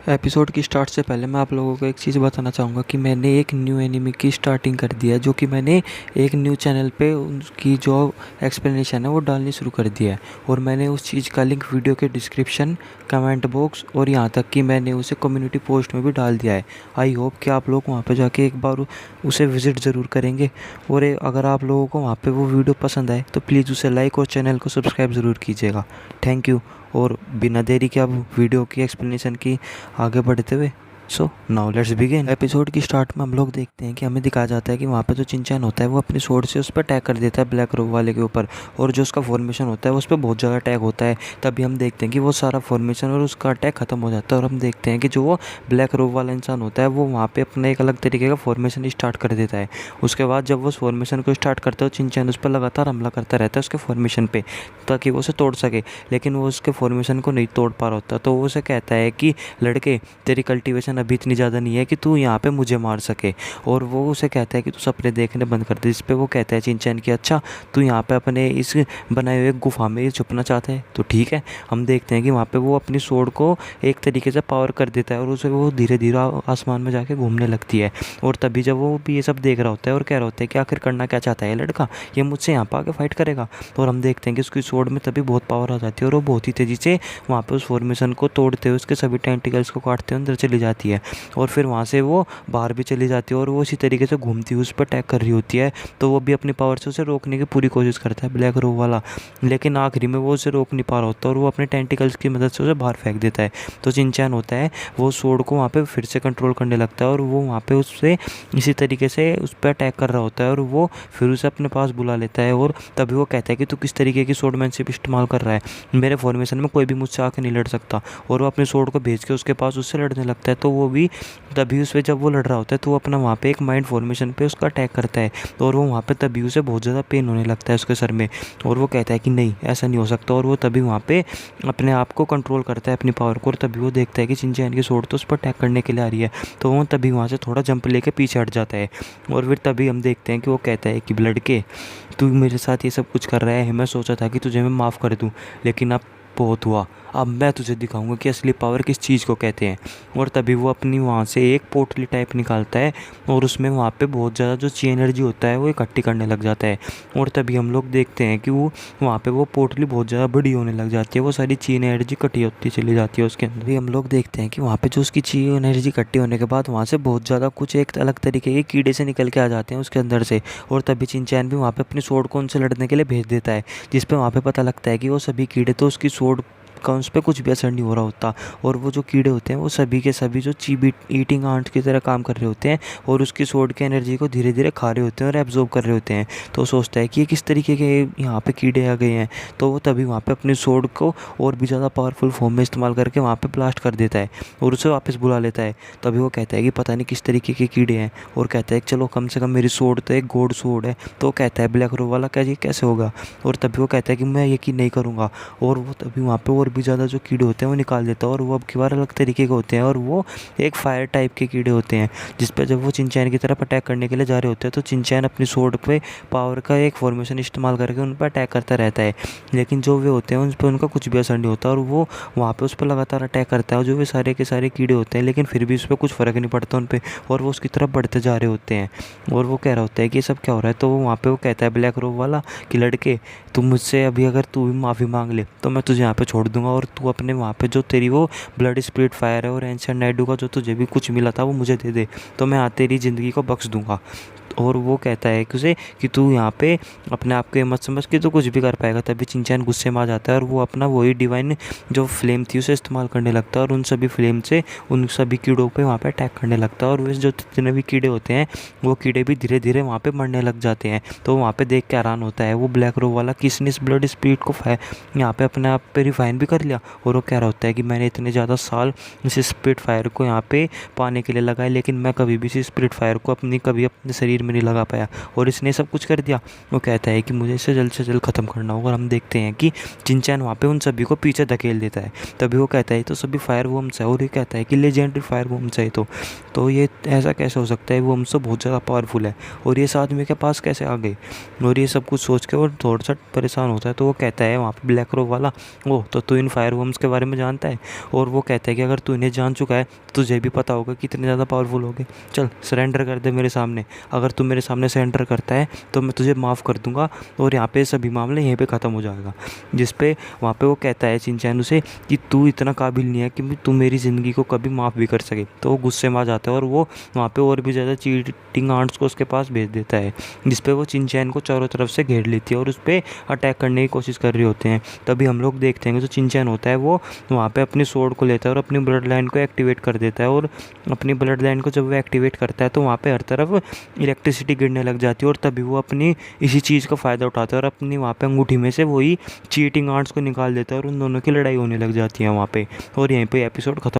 Episode की start से पहले मैं आप लोगों को एक चीज़ बताना चाहूँगा कि मैंने एक न्यू एनिमी की स्टार्टिंग कर दिया है, जो कि मैंने एक न्यू चैनल पे उनकी जो एक्सप्लेनेशन है वो डालनी शुरू कर दिया है। और मैंने उस चीज़ का लिंक वीडियो के डिस्क्रिप्शन, कमेंट बॉक्स और यहाँ तक कि मैंने उसे कम्युनिटी पोस्ट में भी डाल दिया है। आई होप कि आप लोग वहाँ पर जाके एक बार उसे विज़िट ज़रूर करेंगे। और अगर आप लोगों को वहाँ पर वो वीडियो पसंद आए तो प्लीज़ उसे लाइक और चैनल को सब्सक्राइब ज़रूर कीजिएगा। Thank you. और बिना देरी के अब वीडियो की एक्सप्लेनेशन की आगे बढ़ते हुए so now let's begin. Episode की स्टार्ट में हम लोग देखते हैं कि हमें दिखाया जाता है कि वहाँ पे जो चिंचैन होता है वो अपनी स्वॉर्ड से उस पर अटैक कर देता है ब्लैक रोब वाले के ऊपर। और जो उसका फॉर्मेशन होता है उस पर बहुत ज़्यादा अटैक होता है। तभी हम देखते हैं कि वो सारा फॉर्मेशन और उसका अटैक खत्म हो जाता है। और हम देखते हैं कि जो वो ब्लैक रोब वाला इंसान होता है वो वहाँ पर अपना एक अलग तरीके का फॉर्मेशन स्टार्ट कर देता है। उसके बाद जब वो उस फॉर्मेशन को स्टार्ट करता है चिंचैन उस पर लगातार हमला करता रहता है उसके फॉर्मेशन पे, ताकि वो उसे तोड़ सके। लेकिन वो उसके फॉर्मेशन को नहीं तोड़ पा रहा होता। तो वो उसे कहता है कि लड़के, तेरी कल्टीवेशन अभी इतनी ज़्यादा नहीं है कि तू यहाँ पे मुझे मार सके। और वो उसे कहता है कि तू सपने देखने बंद कर दे। इस पे वो कहता है चिंचैन कि अच्छा, तू यहाँ पे अपने इस बनाए हुए गुफा में छुपना चाहता है तो ठीक है। हम देखते हैं कि वहाँ पे वो अपनी स्वॉर्ड को एक तरीके से पावर कर देता है और उसे वो धीरे धीरे आसमान में जाके घूमने लगती है। और तभी जब वो भी ये सब देख रहा होता है और कह रहा होता है कि आखिर करना क्या चाहता है लड़का, ये मुझसे यहाँ पर आके फाइट करेगा। और हम देखते हैं कि उसकी स्वॉर्ड में तभी बहुत पावर आ जाती है और वो बहुत ही तेज़ी से वहाँ पे उस फॉर्मेशन को तोड़ते हुए उसके सभी टेंटिकल्स को काटते हुए अंदर चली जाती है। और फिर वहाँ से वो बाहर भी चली जाती है और वो इसी तरीके से घूमती हुई उस पर अटैक कर रही होती है। तो वो भी अपनी पावर से उसे रोकने की पूरी कोशिश करता है ब्लैक रोब वाला, लेकिन आखिरी में वो उसे रोक नहीं पा रहा होता और वो अपने टेंटिकल्स की मदद से उसे बाहर फेंक देता है। तो चिंचैन होता है वो स्वॉर्ड को वहाँ पे फिर से कंट्रोल करने लगता है और वो वहाँ पे उससे इसी तरीके से उस पर अटैक कर रहा होता है और वो फिर उसे अपने पास बुला लेता है। और तभी वो कहता है कि तू किस तरीके की स्वॉर्डमैनशिप इस्तेमाल कर रहा है, मेरे फॉर्मेशन में कोई भी मुझसे आके नहीं लड़ सकता। और वो अपने स्वॉर्ड को भेज के उसके पास उससे लड़ने लगता है। तो वो भी तभी उस पर जब वो लड़ रहा होता है तो वो अपना वहाँ पे एक माइंड फॉर्मेशन पे उसका अटैक करता है। और वो वहाँ पे तभी उसे बहुत ज़्यादा पेन होने लगता है उसके सर में। और वो कहता है कि नहीं, ऐसा नहीं हो सकता। और वो तभी वहाँ पे अपने आप को कंट्रोल करता है अपनी पावर को। और तभी वो देखता है कि चिंचैन की स्वॉर्ड तो उस पर अटैक करने के लिए आ रही है। तो वो तभी वहाँ से थोड़ा जंप लेके पीछे हट जाता है। और फिर तभी हम देखते हैं कि वो कहता है कि लड़के, तू मेरे साथ ये सब कुछ कर रहा है, मैं सोचा था कि तुझे मैं माफ़ कर दूँ, लेकिन अब बहुत हुआ। अब मैं तुझे दिखाऊंगा कि असली पावर किस चीज़ को कहते हैं। और तभी वो अपनी वहाँ से एक पोटली टाइप निकालता है और उसमें वहाँ पे बहुत ज़्यादा जो ची एनर्जी होता है वो इकट्ठी करने लग जाता है। और तभी हम लोग देखते हैं कि वो वहाँ पे वो पोटली बहुत ज़्यादा बड़ी होने लग जाती है, वो सारी ची एनर्जी इकट्ठी होती चली जाती है उसके अंदर। भी हम लोग देखते हैं कि वहाँ पे जो उसकी ची एनर्जी इकट्ठी होने के बाद वहाँ से बहुत ज़्यादा कुछ एक अलग तरीके के कीड़े से निकल के आ जाते हैं उसके अंदर से। और तभी चिंचैन भी वहाँ पे अपनी स्वॉर्ड को उनसे लड़ने के लिए भेज देता है, जिस पे वहाँ पे पता लगता है कि वो सभी कीड़े तो उसकी स्वॉर्ड का उस पर कुछ भी असर नहीं हो रहा होता। और वो जो कीड़े होते हैं वो सभी के सभी जो चीबी ईटिंग आंट की तरह काम कर रहे होते हैं और उसकी स्वॉर्ड की एनर्जी को धीरे धीरे खा रहे होते हैं और एब्जॉर्ब कर रहे होते हैं। तो सोचता है कि ये किस तरीके के यहाँ पे कीड़े आ गए हैं। तो वो तभी वहाँ पे अपनी स्वॉर्ड को और भी ज़्यादा पावरफुल फॉर्म में इस्तेमाल करके वहाँ पे ब्लास्ट कर देता है और उसे वापस बुला लेता है। तभी वो कहता है कि पता नहीं किस तरीके के कीड़े हैं और कहता है कि चलो कम से कम मेरी स्वॉर्ड तो एक गॉड स्वॉर्ड है। तो कहता है ब्लैक रोब वाला, क्या ये कैसे होगा। और तभी वो कहता है कि मैं यकीन नहीं करूँगा। और वो तभी वहाँ पे और भी ज़्यादा जो कीड़े होते हैं वो निकाल देता है और वो अब की बार अलग तरीके के होते हैं और वो एक फायर टाइप के कीड़े होते हैं, जिस पर जब वो चिंचैन की तरफ अटैक करने के लिए जा रहे होते हैं तो चिंचैन अपनी स्वॉर्ड पे पावर का एक फॉर्मेशन इस्तेमाल करके उन पर अटैक करता रहता है। लेकिन जो वे होते हैं उन पर उनका कुछ भी असर नहीं होता और वो वहाँ पे उस पर लगातार अटैक करता है। और जो वे सारे के सारे कीड़े होते हैं लेकिन फिर भी उस पर कुछ फ़र्क नहीं पड़ता उन पर, और वो उसकी तरफ बढ़ते जा रहे होते हैं। और वो कह रहा होता है कि ये सब क्या हो रहा है। तो वो वहाँ पर वो कहता है ब्लैक रोब वाला कि लड़के, तुम मुझसे अभी अगर तू भी माफ़ी मांग ले तो मैं तुझे यहाँ पे छोड़ दूंगा और तू अपने वहाँ पे जो तेरी वो ब्लड स्पिरिट फायर है और एंशिएंट नाइडू का जो तुझे भी कुछ मिला था वो मुझे दे दे, तो मैं तेरी ज़िंदगी को बख्श दूंगा। और वो कहता है कि उसे कि तू यहाँ पे अपने आप को मत समझ कि तू कुछ भी कर पाएगा। तभी चिंचैन गुस्से में आ जाता है और वो अपना वही डिवाइन जो फ्लेम थी उसे इस्तेमाल करने लगता है और उन सभी फ्लेम से उन सभी कीड़ों पे वहाँ पे अटैक करने लगता है। और वे जो जितने भी कीड़े होते हैं वो कीड़े भी धीरे धीरे वहाँ पे मरने लग जाते हैं। तो वहाँ पे देख के हैरान होता है वो ब्लैक रोब वाला कि इसने इस ब्लड स्पिरिट को यहाँ पे अपने आप पे रिफाइन भी कर लिया। और वो कह रहा होता है कि मैंने इतने ज़्यादा साल इस स्पिरिट फायर को यहाँ पे पाने के लिए लगाए, लेकिन मैं कभी भी इस स्पिरिट फायर को कभी अपने शरीर में नहीं लगा पाया और इसने सब कुछ कर दिया। वो कहता है कि मुझे इसे जल्द से जल्द ख़त्म करना होगा। और हम देखते हैं कि चिंचैन वहाँ पे उन सभी को पीछे धकेल देता है। तभी वो कहता है तो सभी फायर वर्म्स है, और ये कहता है कि लेजेंडरी फायर वर्म्स है। तो ये ऐसा कैसे हो सकता है, वो हमसे बहुत ज़्यादा पावरफुल है और ये इस आदमी के पास कैसे आ गए। और ये सब कुछ सोच के और थोड़ा सा परेशान होता है। तो वो कहता है वहाँ पे ब्लैक रॉक वाला, ओ तो तू इन फायर वर्म्स के बारे में जानता है। और वो कहता है कि अगर तू इन्हें जान चुका है तुझे भी पता होगा कि कितने ज़्यादा पावरफुल हो गए। चल सरेंडर कर दे मेरे सामने, अगर तू मेरे सामने सरेंडर करता है तो मैं तुझे माफ़ कर दूंगा और यहाँ पे सभी मामले यहीं पे ख़त्म हो जाएगा। जिस पे वहाँ पे वो कहता है शिनचैन उसे कि तू इतना काबिल नहीं है कि तू मेरी ज़िंदगी को कभी माफ़ भी कर सके। तो वो गुस्से में आ जाता है और वो वहाँ पे और भी ज़्यादा चीटिंग आंट्स को उसके पास भेज देता है, जिस पे वो शिनचैन को चारों तरफ से घेर लेती है और उस पर अटैक करने की कोशिश कर रहे होते हैं। तभी हम लोग देखते हैं कि जो शिनचैन होता है वो वहाँ पे अपनी स्वॉर्ड को लेता है और अपनी ब्लड लाइन को एक्टिवेट कर देता है। और अपनी ब्लड लाइन को जब वो एक्टिवेट करता है तो वहाँ पे हर तरफ इलेक्ट्रिसिटी गिरने लग जाती है। और तभी वो अपनी इसी चीज़ का फ़ायदा उठाता है और अपनी वहाँ पे अंगूठी में से वही चीटिंग आर्ट्स को निकाल देता है और उन दोनों की लड़ाई होने लग जाती है वहाँ पे। और यहीं पे एपिसोड खत्म।